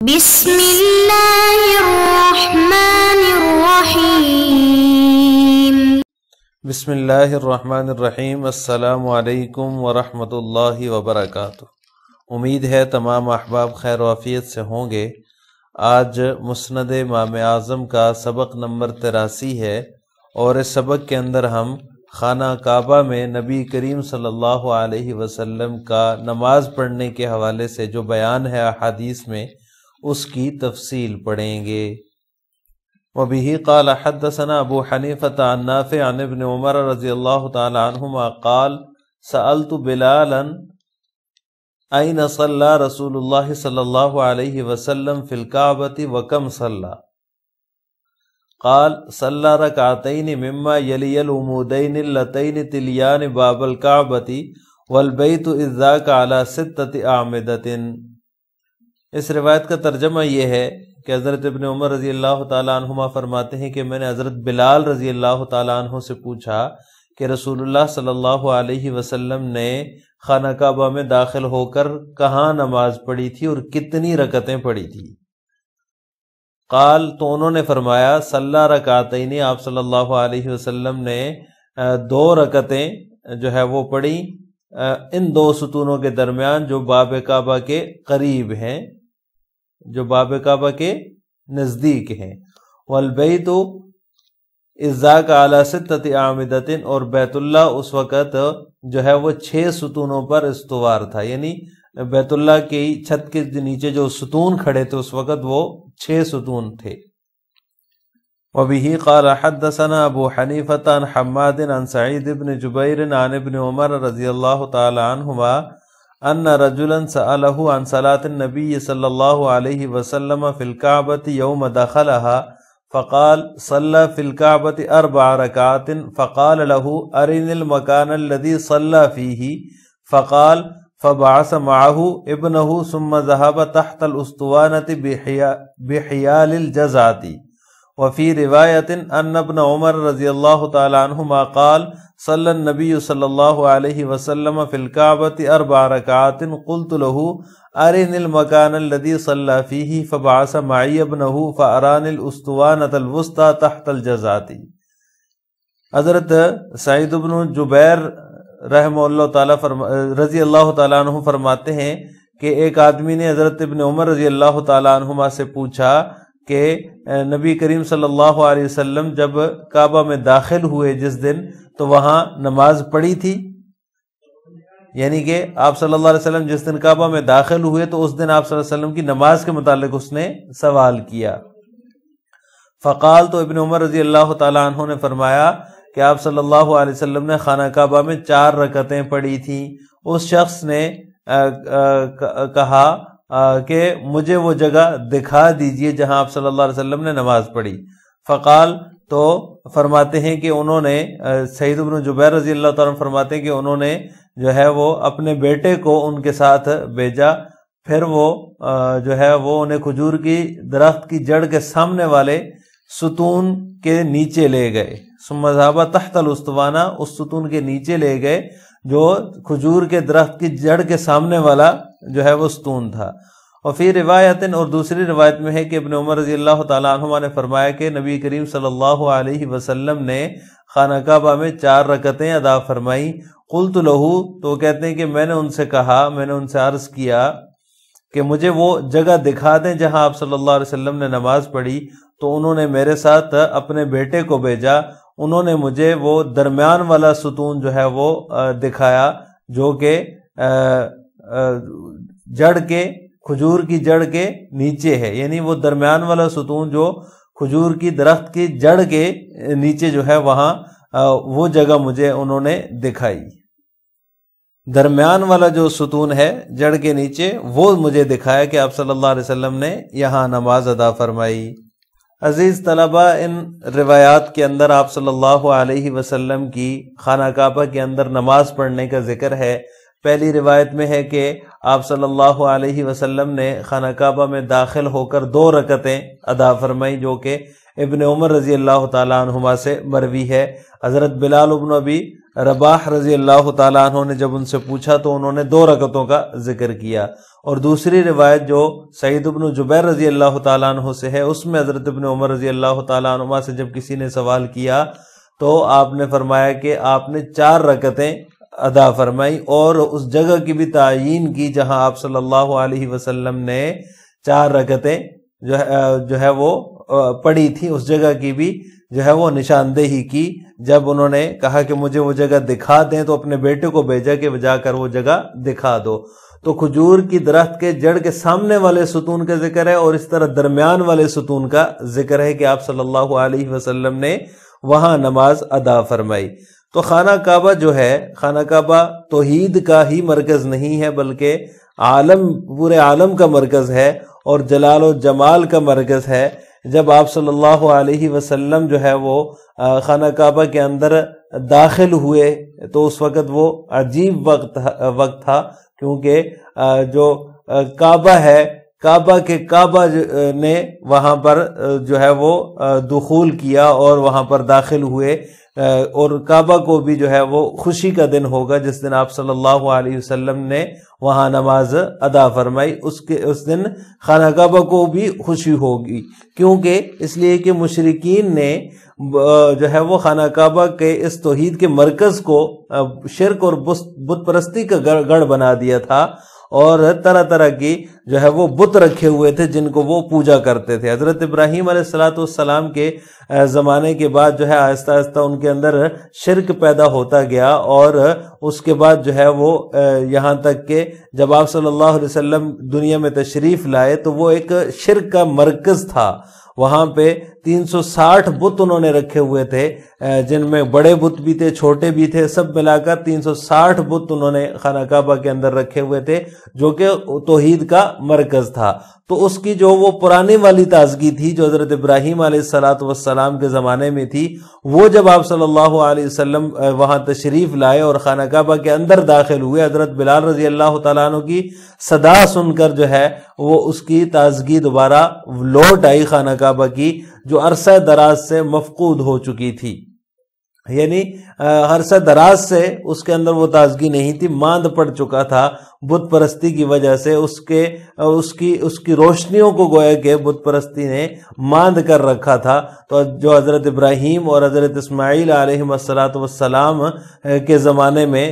بسم اللہ الرحمن الرحیم۔ بسم اللہ الرحمن الرحیم۔ السلام علیکم ورحمۃ اللہ وبرکاتہ۔ امید ہے تمام احباب خیر و عافیت سے ہوں گے۔ آج مسند امام اعظم کا سبق نمبر 83 ہے، اور اس سبق کے اندر ہم خانہ کعبہ میں نبی کریم صلی اللہ علیہ وسلم کا نماز پڑھنے کے حوالے سے جو بیان ہے احادیث میں، اس کی تفصیل پڑھیں گے۔ وبه قال حدثنا ابو حنیفة عن نافع عن ابن عمر رضی اللہ تعالی عنہما قال سألت بلالا أين صلى رسول الله صلى الله عليه وسلم في الكعبة وكم صلى؟ قال صلى ركعتين مما يلي العمودين اللتين تليان باب الكعبة والبيت إذ ذاك على 6 أعمدة۔ اس روایت کا ترجمہ یہ ہے کہ حضرت ابن عمر رضی اللہ تعالیٰ عنہما فرماتے ہیں کہ میں نے حضرت بلال رضی اللہ تعالیٰ عنہ سے پوچھا کہ رسول اللہ صلی اللہ علیہ وسلم نے خانہ کعبہ میں داخل ہو کر کہاں نماز پڑھی تھی اور کتنی رکعتیں پڑھی تھی؟ قال، تو انہوں نے فرمایا صلی رکعتین، آپ صلی اللہ علیہ وسلم نے 2 رکعتیں جو ہے وہ پڑھی ان 2 ستونوں کے درمیان جو باب کعبہ کے قریب ہیں، جو باب کعبہ کے نزدیک ہیں۔ والبیت اذ ذاک علی 6 اعمدۃ، اور بیت اللہ اس وقت جو ہے وہ 6 ستونوں پر استوار تھا، یعنی بیت اللہ کی چھت کے نیچے جو ستون کھڑے تھے اس وقت وہ 6 ستون تھے۔ وبه قال حدثنا ابو حنیفة عن حماد عن سعید بن جبیر عن ابن عمر رضی اللہ تعالی عنہما ان رجلا سأله عن صلاة النبي صلی اللہ علیہ وسلم في الكعبة يوم دخلها فقال صلى في الكعبة 4 ركعات فقال له أرني المكان الذي صلى فيه فقال فبعث معه ابنه ثم ذهب تحت الأسطوانة بحيال الجزعة۔ وفي رواية أن ابن عمر رضي الله تعالى عنهما قال صلى النبي صلى الله عليه وسلم في الكعبة 4 ركعات قلت له أرني المكان الذي صلى فيه فبعث معي ابنه فأراني الأسطوانة الوسطى تحت الجزعة۔ حضرت سعید بن جبیر رحمہ اللہ تعالی رضی اللہ تعالیٰ عنہ فرماتے ہیں کہ ایک آدمی نے حضرت ابن عمر رضی اللہ تعالیٰ عنہما سے پوچھا کہ نبی کریم صلی اللہ علیہ وسلم جب کعبہ میں داخل ہوئے جس دن تو وہاں نماز پڑھی تھی؟ یعنی کہ آپ صلی اللہ علیہ وسلم جس دن کعبہ میں داخل ہوئے تو اس دن آپ صلی اللہ علیہ وسلم کی نماز کے متعلق اس نے سوال کیا۔ فقال، تو ابن عمر رضی اللہ تعالیٰ عنہ نے فرمایا کہ آپ صلی اللہ علیہ وسلم نے خانہ کعبہ میں 4 رکعتیں پڑھی تھیں۔ اس شخص نے کہا کہ مجھے وہ جگہ دکھا دیجئے جہاں آپ صلی اللہ علیہ وسلم نے نماز پڑھی۔ فقال، تو فرماتے ہیں کہ انہوں نے سعید بن جبیر رضی اللہ تعالیٰ عنہ فرماتے ہیں کہ انہوں نے جو ہے وہ اپنے بیٹے کو ان کے ساتھ بھیجا، پھر وہ جو ہے وہ انہیں کھجور کی درخت کی جڑ کے سامنے والے ستون کے نیچے لے گئے۔ ثم ذهب تحت الاسطوانہ، اس ستون کے نیچے لے گئے جو کھجور کے درخت کی جڑ کے سامنے والا جو ہے وہ ستون تھا۔ اور فی روایت، اور دوسری روایت میں ہے کہ ابن عمر رضی اللہ تعالیٰ عنہما نے فرمایا کہ نبی کریم صلی اللہ علیہ وسلم نے خانہ کعبہ میں 4 رکعتیں ادا فرمائی۔ قلت له، تو کہتے ہیں کہ میں نے ان سے کہا، میں نے ان سے عرض کیا کہ مجھے وہ جگہ دکھا دیں جہاں آپ صلی اللہ علیہ وسلم نے نماز پڑھی۔ تو انہوں نے میرے ساتھ اپنے بیٹے کو بھیجا، انہوں نے مجھے وہ درمیان والا ستون جو ہے وہ دکھایا جو کہ جڑ کے کھجور کی جڑ کے نیچے ہے، یعنی وہ درمیان والا ستون جو کھجور کی درخت کی جڑ کے نیچے جو ہے وہاں وہ جگہ مجھے انہوں نے دکھائی۔ درمیان والا جو ستون ہے جڑ کے نیچے وہ مجھے دکھایا کہ آپ صلی اللہ علیہ وسلم نے یہاں نماز ادا فرمائی۔ عزیز طلبہ، ان روایات کے اندر آپ صلی اللہ علیہ وسلم کی خانہ کعبہ کے اندر نماز پڑھنے کا ذکر ہے۔ پہلی روایت میں ہے کہ آپ صلی اللہ علیہ وسلم نے خانہ کعبہ میں داخل ہو کر 2 رکعتیں ادا فرمائی، جو کہ ابن عمر رضی اللہ تعالیٰ عنہما سے مروی ہے۔ حضرت بلال بن ابی رباح رضی اللہ تعالیٰ عنہ نے جب ان سے پوچھا تو انہوں نے 2 رکعتوں کا ذکر کیا، اور دوسری روایت جو سعید بن جبیر رضی اللہ تعالیٰ عنہ سے ہے اس میں حضرت ابن عمر رضی اللہ تعالیٰ عنہ سے جب کسی نے سوال کیا تو آپ نے فرمایا کہ آپ نے 4 رکعتیں ادا فرمائی، اور اس جگہ کی بھی تعیین کی جہاں آپ صلی اللہ علیہ وسلم نے 4 رکعتیں جو ہے وہ پڑھی تھی، اس جگہ کی بھی جو ہے وہ نشاندہی کی۔ جب انہوں نے کہا کہ مجھے وہ جگہ دکھا دیں تو اپنے بیٹے کو بھیجا کہ جا کر وہ جگہ دکھا دو۔ تو کھجور کی درخت کے جڑ کے سامنے والے ستون کا ذکر ہے، اور اس طرح درمیان والے ستون کا ذکر ہے کہ آپ صلی اللہ علیہ وسلم نے وہاں نماز ادا فرمائی۔ تو خانہ کعبہ جو ہے، خانہ کعبہ توحید کا ہی مرکز نہیں ہے بلکہ پورے عالم کا مرکز ہے اور جلال و جمال کا مرکز ہے۔ جب آپ صلی اللہ علیہ وسلم جو ہے وہ خانہ کعبہ کے اندر داخل ہوئے تو اس وقت وہ عجیب وقت تھا، کیونکہ جو کعبہ ہے، کعبہ کے کعبہ نے وہاں پر جو ہے وہ دخول کیا اور وہاں پر داخل ہوئے، اور کعبہ کو بھی جو ہے وہ خوشی کا دن ہوگا جس دن آپ صلی اللہ علیہ وسلم نے وہاں نماز ادا فرمائی۔ اس دن خانہ کعبہ کو بھی خوشی ہوگی، کیونکہ اس لیے کہ مشرکین نے جو ہے وہ خانہ کعبہ کے اس توحید کے مرکز کو شرک اور بت پرستی کا گڑھ بنا دیا تھا، اور طرح طرح کی جو ہے وہ بت رکھے ہوئے تھے جن کو وہ پوجا کرتے تھے۔ حضرت ابراہیم علیہ السلام کے زمانے کے بعد جو ہے آہستہ آہستہ ان کے اندر شرک پیدا ہوتا گیا، اور اس کے بعد جو ہے وہ یہاں تک کہ جب آپ صلی اللہ علیہ وسلم دنیا میں تشریف لائے تو وہ ایک شرک کا مرکز تھا۔ وہاں پہ 360 بت انہوں نے رکھے ہوئے تھے، جن میں بڑے بت بھی تھے، چھوٹے بھی تھے، سب ملا کر 360 بت انہوں نے خانہ کعبہ کے اندر رکھے ہوئے تھے، جو کہ توحید کا مرکز تھا۔ تو اس کی جو وہ پرانی والی تازگی تھی جو حضرت ابراہیم علیہ السلام کے زمانے میں تھی، وہ جب آپ صلی اللہ علیہ وسلم وہاں تشریف لائے اور خانہ کعبہ کے اندر داخل ہوئے، حضرت بلال رضی اللہ تعالیٰ عنہ کی صدا سن کر جو ہے وہ اس کی تازگی دوبارہ لوٹ آئی خانہ کعبہ کی، جو عرصہ دراز سے مفقود ہو چکی تھی۔ یعنی عرصہ دراز سے اس کے اندر وہ تازگی نہیں تھی، ماند پڑ چکا تھا بت پرستی کی وجہ سے، اس کی روشنیوں کو گویا کہ بت پرستی نے ماند کر رکھا تھا۔ تو جو حضرت ابراہیم اور حضرت اسماعیل علیہ السلام کے زمانے میں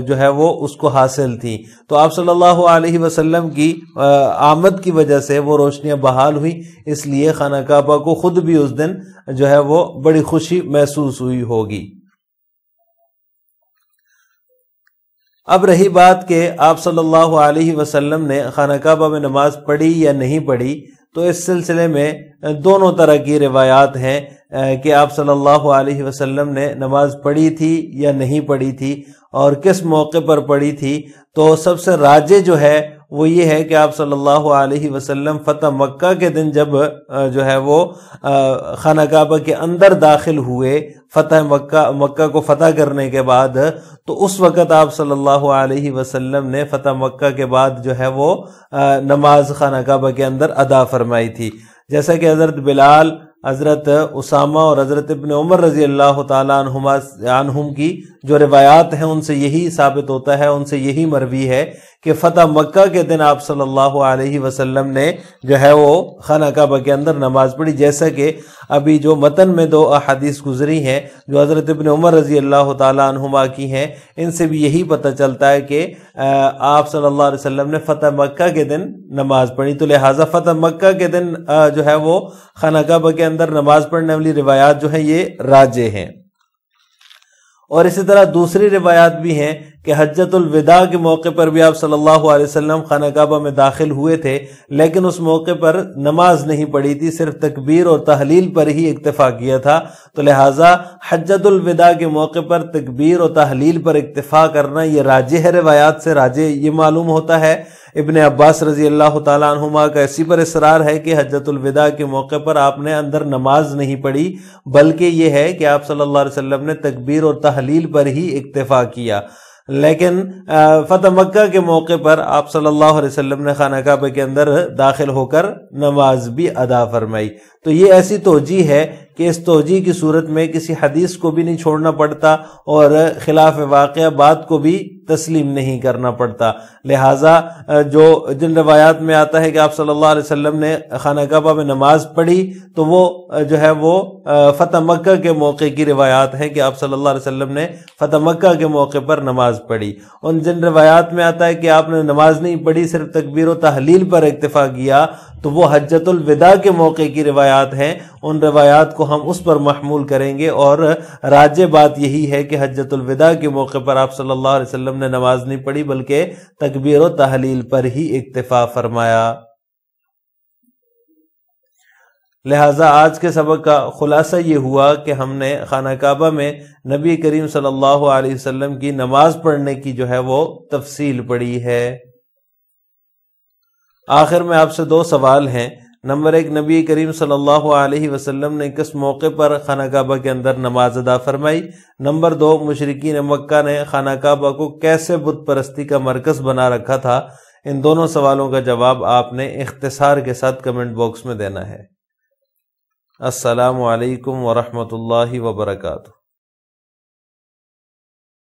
جو ہے وہ اس کو حاصل تھی، تو آپ صلی اللہ علیہ وسلم کی آمد کی وجہ سے وہ روشنیاں بحال ہوئی، اس لیے خانہ کعبہ کو خود بھی اس دن جو ہے وہ بڑی خوشی محسوس ہوئی ہوگی۔ اب رہی بات کہ آپ صلی اللہ علیہ وسلم نے خانہ کعبہ میں نماز پڑھی یا نہیں پڑھی، تو اس سلسلے میں دونوں طرح کی روایات ہیں کہ آپ صلی اللہ علیہ وسلم نے نماز پڑھی تھی یا نہیں پڑھی تھی اور کس موقع پر پڑھی تھی۔ تو سب سے راجح جو ہے وہ یہ ہے کہ آپ صلی اللہ علیہ وسلم فتح مکہ کے دن جب جو ہے وہ خانہ کعبہ کے اندر داخل ہوئے، مکہ کو فتح کرنے کے بعد، تو اس وقت آپ صلی اللہ علیہ وسلم نے فتح مکہ کے بعد جو ہے وہ نماز خانہ کعبہ کے اندر ادا فرمائی تھی۔ جیسا کہ حضرت بلال، حضرت اسامہ اور حضرت ابن عمر رضی اللہ تعالیٰ عنہم کی جو روایات ہیں ان سے یہی ثابت ہوتا ہے، ان سے یہی مروی ہے کہ فتح مکہ کے دن آپ صلی اللہ علیہ وسلم نے جو ہے وہ خانہ کعبہ کے اندر نماز پڑھی، جیسا کہ ابھی جو متن میں 2 احادیث گزری ہیں جو حضرت ابن عمر رضی اللہ تعالیٰ عنہما کی ہیں، ان سے بھی یہی پتہ چلتا ہے کہ آپ صلی اللہ علیہ وسلم نے فتح مکہ کے دن نماز پڑھی، تو لہٰذا فتح مکہ کے دن جو ہے وہ خانہ کعبہ کے اندر نماز پڑھنے والی روایات جو ہیں یہ راجح ہیں۔ اور اسی طرح دوسری روایات بھی ہیں کہ حجۃ الوداع کے موقع پر بھی آپ صلی اللہ علیہ وسلم خانہ کعبہ میں داخل ہوئے تھے، لیکن اس موقع پر نماز نہیں پڑھی تھی، صرف تکبیر اور تحلیل پر ہی اکتفا کیا تھا۔ تو لہٰذا حجۃ الوداع کے موقع پر تکبیر اور تحلیل پر اکتفا کرنا یہ راجح ہے، روایات سے راجح یہ معلوم ہوتا ہے۔ ابن عباس رضی اللہ تعالیٰ عنہما کا اسی پر اصرار ہے کہ حجۃ الوداع کے موقع پر آپ نے اندر نماز نہیں پڑھی، بلکہ یہ ہے کہ آپ صلی اللہ علیہ وسلم نے تکبیر اور تحلیل پر ہی اکتفا کیا۔ لیکن فتح مکہ کے موقع پر آپ صلی اللہ علیہ وسلم نے خانہ کعبہ کے اندر داخل ہو کر نماز بھی ادا فرمائی۔ تو یہ ایسی توجیہ ہے کہ اس توجیہ کی صورت میں کسی حدیث کو بھی نہیں چھوڑنا پڑتا اور خلاف واقعہ بات کو بھی تسلیم نہیں کرنا پڑتا۔ لہٰذا جن روایات میں آتا ہے کہ آپ صلی اللہ علیہ وسلم نے خانہ کعبہ میں نماز پڑھی تو وہ جو ہے وہ فتح مکہ کے موقع کی روایات ہیں کہ آپ صلی اللہ علیہ وسلم نے فتح مکہ کے موقع پر نماز پڑھی۔ ان جن روایات میں آتا ہے کہ آپ نے نماز نہیں پڑھی، صرف تکبیر و تحلیل پر اکتفا کیا، تو وہ حجۃ الوداع کے موقع کی روایات ہیں۔ ان روایات کو ہم اس پر محمول کریں گے، اور راجح بات یہی ہے کہ حجۃ الوداع کے موقع پر آپ صلی اللہ علیہ وسلم نے نماز نہیں پڑھی بلکہ تکبیر و تحلیل پر ہی اکتفا فرمایا۔ لہٰذا آج کے سبق کا خلاصہ یہ ہوا کہ ہم نے خانہ کعبہ میں نبی کریم صلی اللہ علیہ وسلم کی نماز پڑھنے کی جو ہے وہ تفصیل پڑھی ہے۔ آخر میں آپ سے 2 سوال ہیں۔ نمبر 1، نبی کریم صلی اللہ علیہ وسلم نے کس موقع پر خانہ کعبہ کے اندر نماز ادا فرمائی؟ نمبر 2، مشرکین مکہ نے خانہ کعبہ کو کیسے بت پرستی کا مرکز بنا رکھا تھا؟ ان دونوں سوالوں کا جواب آپ نے اختصار کے ساتھ کمنٹ باکس میں دینا ہے۔ السلام علیکم ورحمۃ اللہ وبرکاتہ۔